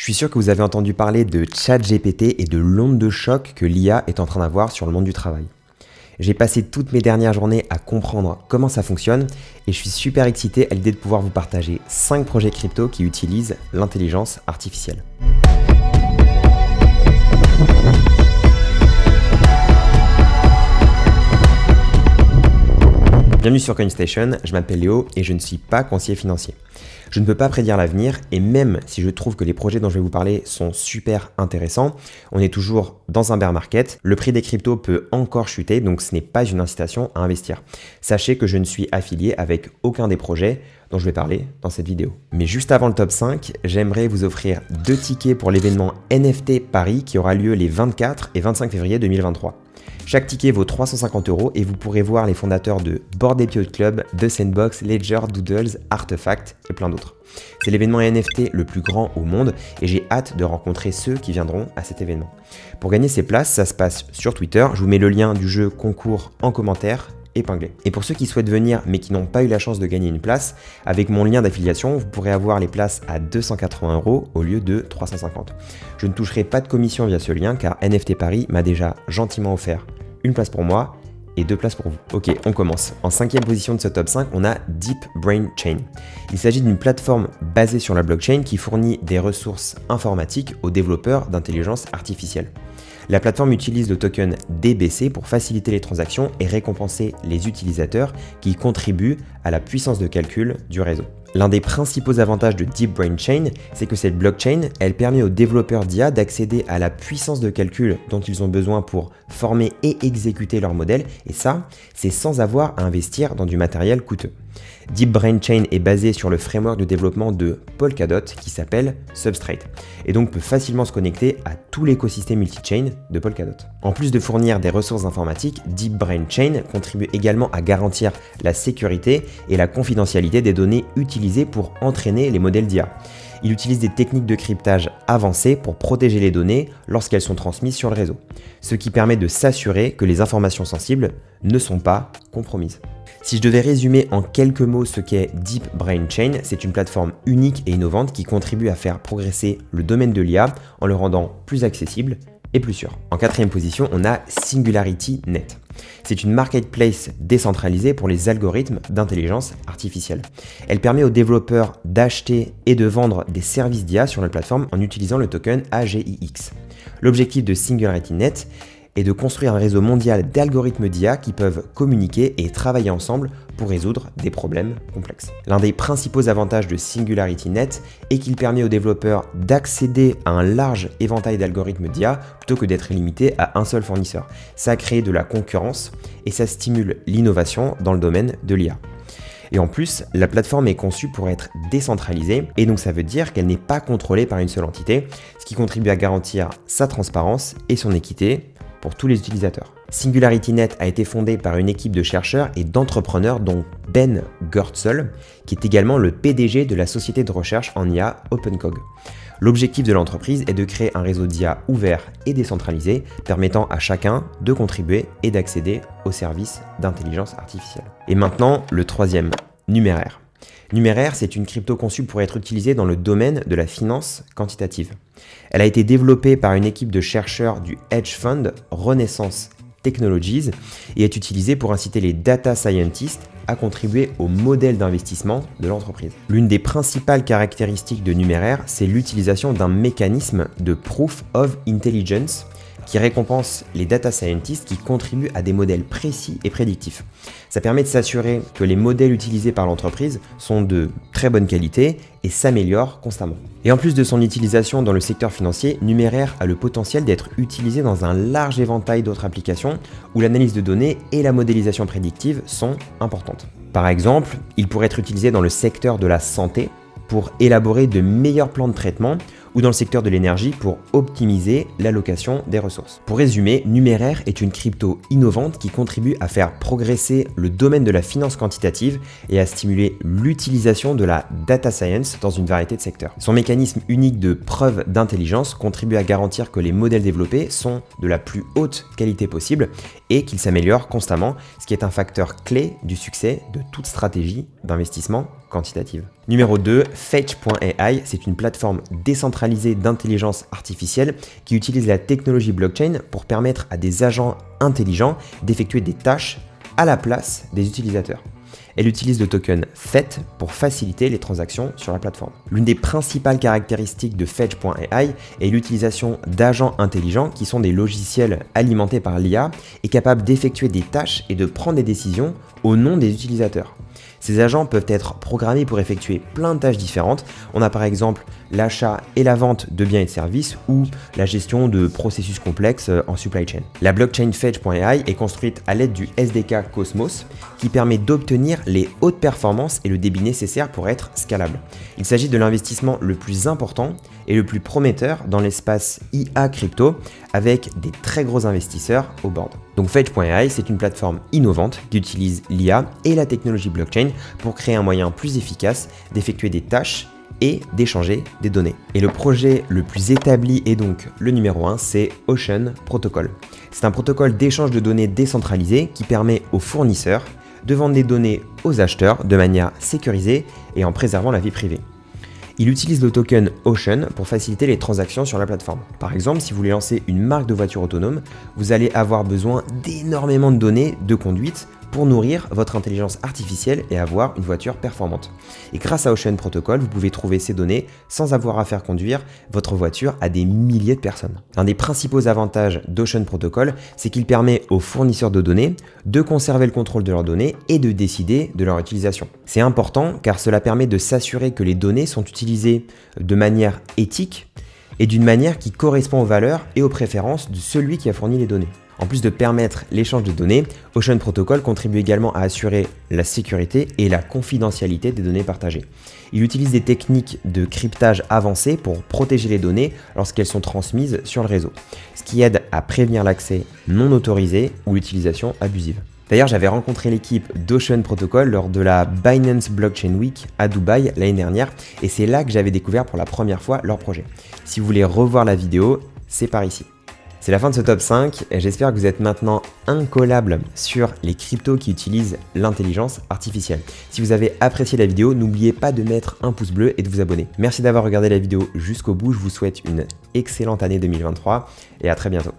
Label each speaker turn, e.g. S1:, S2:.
S1: suis sûr que vous avez entendu parler de ChatGPT et de l'onde de choc que l'IA est en train d'avoir sur le monde du travail. J'ai passé toutes mes dernières journées à comprendre comment ça fonctionne et je suis super excité à l'idée de pouvoir vous partager 5 projets crypto qui utilisent l'intelligence artificielle. Bienvenue sur CoinStation, je m'appelle Léo et je ne suis pas conseiller financier. Je ne peux pas prédire l'avenir et même si je trouve que les projets dont je vais vous parler sont super intéressants, on est toujours dans un bear market, le prix des cryptos peut encore chuter donc ce n'est pas une incitation à investir. Sachez que je ne suis affilié avec aucun des projets dont je vais parler dans cette vidéo. Mais juste avant le top 5, j'aimerais vous offrir 2 tickets pour l'événement NFT Paris qui aura lieu les 24 et 25 février 2023. Chaque ticket vaut 350 € et vous pourrez voir les fondateurs de Bored Ape Yacht Club, The Sandbox, Ledger, Doodles, Artefact et plein d'autres. C'est l'événement NFT le plus grand au monde et j'ai hâte de rencontrer ceux qui viendront à cet événement. Pour gagner ces places, ça se passe sur Twitter, je vous mets le lien du jeu concours en commentaire épinglé. Et pour ceux qui souhaitent venir mais qui n'ont pas eu la chance de gagner une place, avec mon lien d'affiliation, vous pourrez avoir les places à 280 € au lieu de 350. Je ne toucherai pas de commission via ce lien car NFT Paris m'a déjà gentiment offert une place pour moi et 2 places pour vous. Ok, on commence. En 5e position de ce top 5, on a Deep Brain Chain. Il s'agit d'une plateforme basée sur la blockchain qui fournit des ressources informatiques aux développeurs d'intelligence artificielle. La plateforme utilise le token DBC pour faciliter les transactions et récompenser les utilisateurs qui contribuent à la puissance de calcul du réseau. L'un des principaux avantages de Deep Brain Chain, c'est que cette blockchain, elle permet aux développeurs d'IA d'accéder à la puissance de calcul dont ils ont besoin pour former et exécuter leur modèle, et ça, c'est sans avoir à investir dans du matériel coûteux. Deep Brain Chain est basé sur le framework de développement de Polkadot qui s'appelle Substrate et donc peut facilement se connecter à tout l'écosystème multi-chain de Polkadot. En plus de fournir des ressources informatiques, Deep Brain Chain contribue également à garantir la sécurité et la confidentialité des données utilisées pour entraîner les modèles d'IA. Il utilise des techniques de cryptage avancées pour protéger les données lorsqu'elles sont transmises sur le réseau, ce qui permet de s'assurer que les informations sensibles ne sont pas compromises. Si je devais résumer en quelques mots ce qu'est Deep Brain Chain, c'est une plateforme unique et innovante qui contribue à faire progresser le domaine de l'IA en le rendant plus accessible et plus sûr. En 4e position, on a SingularityNet. C'est une marketplace décentralisée pour les algorithmes d'intelligence artificielle. Elle permet aux développeurs d'acheter et de vendre des services d'IA sur la plateforme en utilisant le token AGIX. L'objectif de SingularityNet est de construire un réseau mondial d'algorithmes d'IA qui peuvent communiquer et travailler ensemble pour résoudre des problèmes complexes. L'un des principaux avantages de SingularityNet est qu'il permet aux développeurs d'accéder à un large éventail d'algorithmes d'IA plutôt que d'être limité à un seul fournisseur. Ça crée de la concurrence et ça stimule l'innovation dans le domaine de l'IA. Et en plus, la plateforme est conçue pour être décentralisée et donc ça veut dire qu'elle n'est pas contrôlée par une seule entité, ce qui contribue à garantir sa transparence et son équité pour tous les utilisateurs. SingularityNet a été fondé par une équipe de chercheurs et d'entrepreneurs dont Ben Goertzel, qui est également le PDG de la société de recherche en IA OpenCog. L'objectif de l'entreprise est de créer un réseau d'IA ouvert et décentralisé, permettant à chacun de contribuer et d'accéder aux services d'intelligence artificielle. Et maintenant, le 3e, Numéraire. Numéraire, c'est une crypto conçue pour être utilisée dans le domaine de la finance quantitative. Elle a été développée par une équipe de chercheurs du hedge fund Renaissance Technologies et est utilisée pour inciter les data scientists à contribuer au modèle d'investissement de l'entreprise. L'une des principales caractéristiques de Numéraire, c'est l'utilisation d'un mécanisme de Proof of Intelligence qui récompense les data scientists qui contribuent à des modèles précis et prédictifs. Ça permet de s'assurer que les modèles utilisés par l'entreprise sont de très bonne qualité et s'améliorent constamment. Et en plus de son utilisation dans le secteur financier, Numéraire a le potentiel d'être utilisé dans un large éventail d'autres applications où l'analyse de données et la modélisation prédictive sont importantes. Par exemple, il pourrait être utilisé dans le secteur de la santé pour élaborer de meilleurs plans de traitement ou dans le secteur de l'énergie pour optimiser l'allocation des ressources. Pour résumer, Numéraire est une crypto innovante qui contribue à faire progresser le domaine de la finance quantitative et à stimuler l'utilisation de la data science dans une variété de secteurs. Son mécanisme unique de preuve d'intelligence contribue à garantir que les modèles développés sont de la plus haute qualité possible et qu'ils s'améliorent constamment, ce qui est un facteur clé du succès de toute stratégie d'investissement quantitative. Numéro 2, Fetch.ai, c'est une plateforme décentralisée d'intelligence artificielle qui utilise la technologie blockchain pour permettre à des agents intelligents d'effectuer des tâches à la place des utilisateurs. Elle utilise le token FET pour faciliter les transactions sur la plateforme. L'une des principales caractéristiques de Fetch.ai est l'utilisation d'agents intelligents qui sont des logiciels alimentés par l'IA et capables d'effectuer des tâches et de prendre des décisions au nom des utilisateurs. Ces agents peuvent être programmés pour effectuer plein de tâches différentes. On a par exemple l'achat et la vente de biens et de services ou la gestion de processus complexes en supply chain. La blockchain Fetch.ai est construite à l'aide du SDK Cosmos qui permet d'obtenir les hautes performances et le débit nécessaire pour être scalable. Il s'agit de l'investissement le plus important et le plus prometteur dans l'espace IA crypto avec des très gros investisseurs au board. Donc Fetch.ai, c'est une plateforme innovante qui utilise l'IA et la technologie blockchain pour créer un moyen plus efficace d'effectuer des tâches et d'échanger des données. Et le projet le plus établi et donc le numéro 1, c'est Ocean Protocol. C'est un protocole d'échange de données décentralisé qui permet aux fournisseurs de vendre des données aux acheteurs de manière sécurisée et en préservant la vie privée. Il utilise le token Ocean pour faciliter les transactions sur la plateforme. Par exemple, si vous voulez lancer une marque de voiture autonome, vous allez avoir besoin d'énormément de données de conduite pour nourrir votre intelligence artificielle et avoir une voiture performante. Et grâce à Ocean Protocol, vous pouvez trouver ces données sans avoir à faire conduire votre voiture à des milliers de personnes. L'un des principaux avantages d'Ocean Protocol, c'est qu'il permet aux fournisseurs de données de conserver le contrôle de leurs données et de décider de leur utilisation. C'est important car cela permet de s'assurer que les données sont utilisées de manière éthique et d'une manière qui correspond aux valeurs et aux préférences de celui qui a fourni les données. En plus de permettre l'échange de données, Ocean Protocol contribue également à assurer la sécurité et la confidentialité des données partagées. Il utilise des techniques de cryptage avancées pour protéger les données lorsqu'elles sont transmises sur le réseau, ce qui aide à prévenir l'accès non autorisé ou l'utilisation abusive. D'ailleurs, j'avais rencontré l'équipe d'Ocean Protocol lors de la Binance Blockchain Week à Dubaï l'année dernière et c'est là que j'avais découvert pour la première fois leur projet. Si vous voulez revoir la vidéo, c'est par ici. C'est la fin de ce top 5 et j'espère que vous êtes maintenant incollable sur les cryptos qui utilisent l'intelligence artificielle. Si vous avez apprécié la vidéo, n'oubliez pas de mettre un pouce bleu et de vous abonner. Merci d'avoir regardé la vidéo jusqu'au bout, je vous souhaite une excellente année 2023 et à très bientôt.